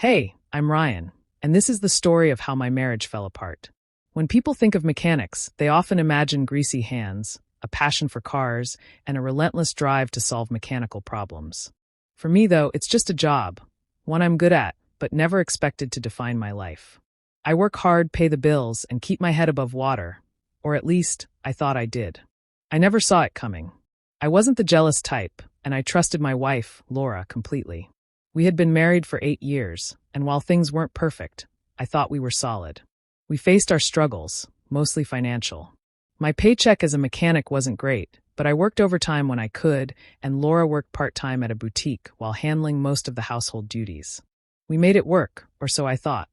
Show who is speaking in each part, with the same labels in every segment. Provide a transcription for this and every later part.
Speaker 1: Hey, I'm Ryan, and this is the story of how my marriage fell apart. When people think of mechanics, they often imagine greasy hands, a passion for cars, and a relentless drive to solve mechanical problems. For me, though, it's just a job, one I'm good at, but never expected to define my life. I work hard, pay the bills, and keep my head above water, or at least, I thought I did. I never saw it coming. I wasn't the jealous type, and I trusted my wife, Laura, completely. We had been married for 8 years, and while things weren't perfect, I thought we were solid. We faced our struggles, mostly financial. My paycheck as a mechanic wasn't great, but I worked overtime when I could, and Laura worked part-time at a boutique while handling most of the household duties. We made it work, or so I thought.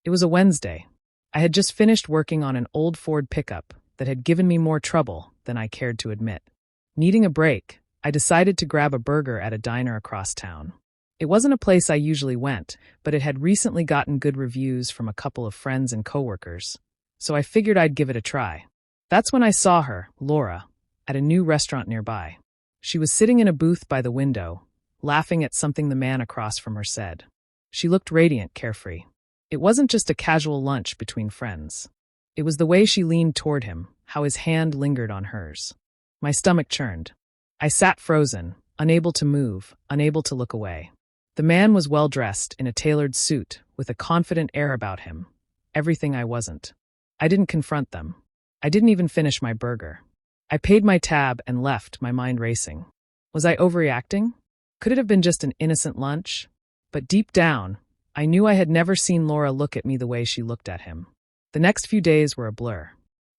Speaker 1: It was a Wednesday. I had just finished working on an old Ford pickup that had given me more trouble than I cared to admit. Needing a break, I decided to grab a burger at a diner across town. It wasn't a place I usually went, but it had recently gotten good reviews from a couple of friends and coworkers, so I figured I'd give it a try. That's when I saw her, Laura, at a new restaurant nearby. She was sitting in a booth by the window, laughing at something the man across from her said. She looked radiant, carefree. It wasn't just a casual lunch between friends. It was the way she leaned toward him, how his hand lingered on hers. My stomach churned. I sat frozen, unable to move, unable to look away. The man was well-dressed in a tailored suit, with a confident air about him. Everything I wasn't. I didn't confront them. I didn't even finish my burger. I paid my tab and left, my mind racing. Was I overreacting? Could it have been just an innocent lunch? But deep down, I knew I had never seen Laura look at me the way she looked at him. The next few days were a blur.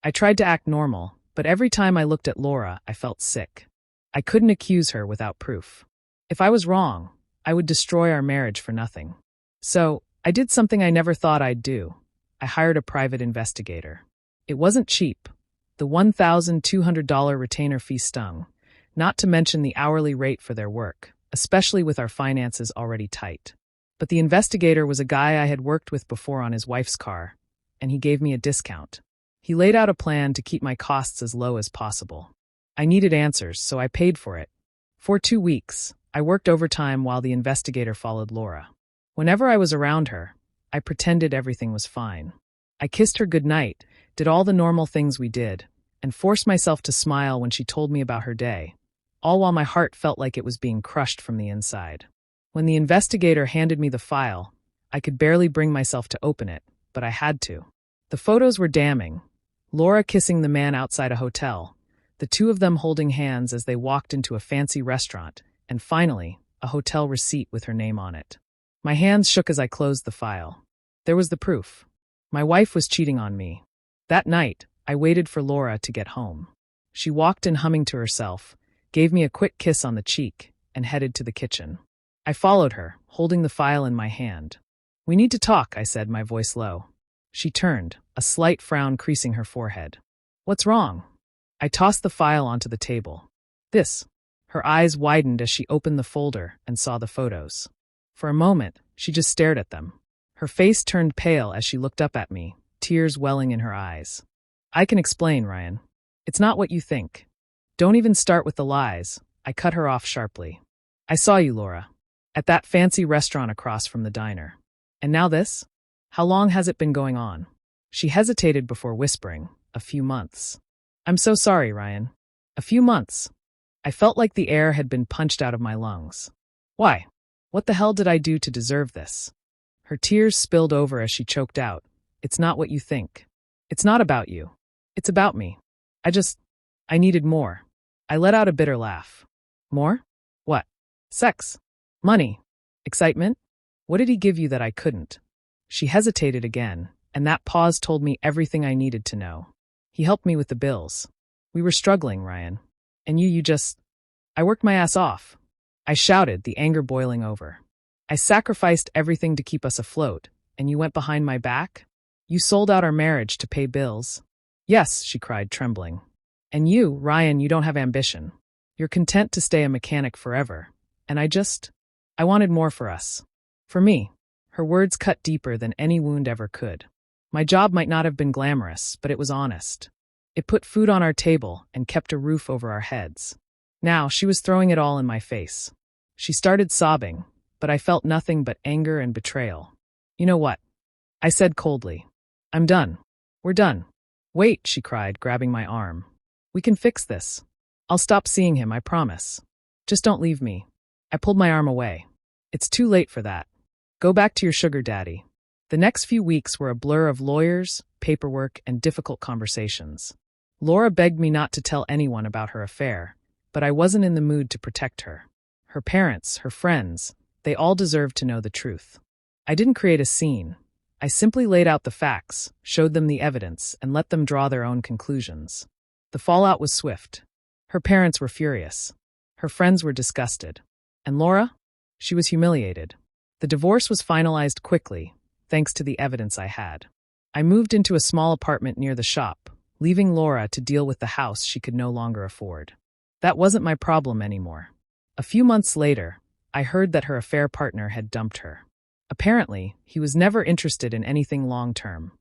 Speaker 1: I tried to act normal, but every time I looked at Laura, I felt sick. I couldn't accuse her without proof. If I was wrong, I would destroy our marriage for nothing. So, I did something I never thought I'd do. I hired a private investigator. It wasn't cheap. The $1,200 retainer fee stung, not to mention the hourly rate for their work, especially with our finances already tight. But the investigator was a guy I had worked with before on his wife's car, and he gave me a discount. He laid out a plan to keep my costs as low as possible. I needed answers, so I paid for it. For 2 weeks, I worked overtime while the investigator followed Laura. Whenever I was around her, I pretended everything was fine. I kissed her goodnight, did all the normal things we did, and forced myself to smile when she told me about her day, all while my heart felt like it was being crushed from the inside. When the investigator handed me the file, I could barely bring myself to open it, but I had to. The photos were damning. Laura kissing the man outside a hotel, the two of them holding hands as they walked into a fancy restaurant, and finally, a hotel receipt with her name on it. My hands shook as I closed the file. There was the proof. My wife was cheating on me. That night, I waited for Laura to get home. She walked in humming to herself, gave me a quick kiss on the cheek, and headed to the kitchen. I followed her, holding the file in my hand. "We need to talk," I said, my voice low. She turned, a slight frown creasing her forehead. "What's wrong?" I tossed the file onto the table. "This." Her eyes widened as she opened the folder and saw the photos. For a moment, she just stared at them. Her face turned pale as she looked up at me, tears welling in her eyes. "I can explain, Ryan. It's not what you think. Don't even start with the lies." I cut her off sharply. "I saw you, Laura, at that fancy restaurant across from the diner. And now this? How long has it been going on?" She hesitated before whispering, "A few months." "I'm so sorry, Ryan. A few months." I felt like the air had been punched out of my lungs. "Why? What the hell did I do to deserve this?" Her tears spilled over as she choked out, "It's not what you think. It's not about you. It's about me. I needed more." I let out a bitter laugh. "More? What? Sex? Money? Excitement? What did he give you that I couldn't?" She hesitated again, and that pause told me everything I needed to know. "He helped me with the bills. We were struggling, Ryan. And I worked my ass off." I shouted, the anger boiling over. "I sacrificed everything to keep us afloat, and you went behind my back? You sold out our marriage to pay bills?" "Yes," she cried, trembling. "And you, Ryan, you don't have ambition. You're content to stay a mechanic forever. And I wanted more for us. For me." Her words cut deeper than any wound ever could. My job might not have been glamorous, but it was honest. It put food on our table and kept a roof over our heads. Now she was throwing it all in my face. She started sobbing, but I felt nothing but anger and betrayal. You know what? I said coldly. I'm done. We're done. Wait, she cried, grabbing my arm. We can fix this. I'll stop seeing him, I promise. Just don't leave me. I pulled my arm away. It's too late for that. Go back to your sugar daddy. The next few weeks were a blur of lawyers, paperwork, and difficult conversations. Laura begged me not to tell anyone about her affair, but I wasn't in the mood to protect her. Her parents, her friends, they all deserved to know the truth. I didn't create a scene. I simply laid out the facts, showed them the evidence, and let them draw their own conclusions. The fallout was swift. Her parents were furious. Her friends were disgusted. And Laura? She was humiliated. The divorce was finalized quickly, thanks to the evidence I had. I moved into a small apartment near the shop, leaving Laura to deal with the house she could no longer afford. That wasn't my problem anymore. A few months later, I heard that her affair partner had dumped her. Apparently, he was never interested in anything long-term.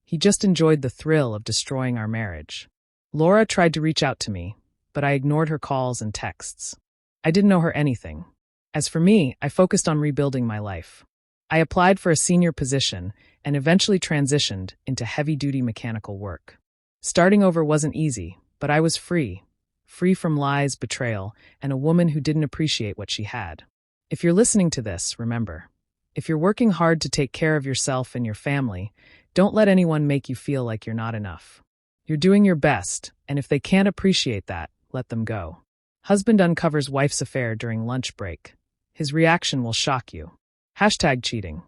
Speaker 1: He just enjoyed the thrill of destroying our marriage. Laura tried to reach out to me, but I ignored her calls and texts. I didn't know her anything. As for me, I focused on rebuilding my life. I applied for a senior position and eventually transitioned into heavy-duty mechanical work. Starting over wasn't easy, but I was free from lies, betrayal, and a woman who didn't appreciate what she had. If you're listening to this, remember, if you're working hard to take care of yourself and your family, don't let anyone make you feel like you're not enough. You're doing your best, and if they can't appreciate that, let them go. Husband uncovers wife's affair during lunch break. His reaction will shock you. #cheating.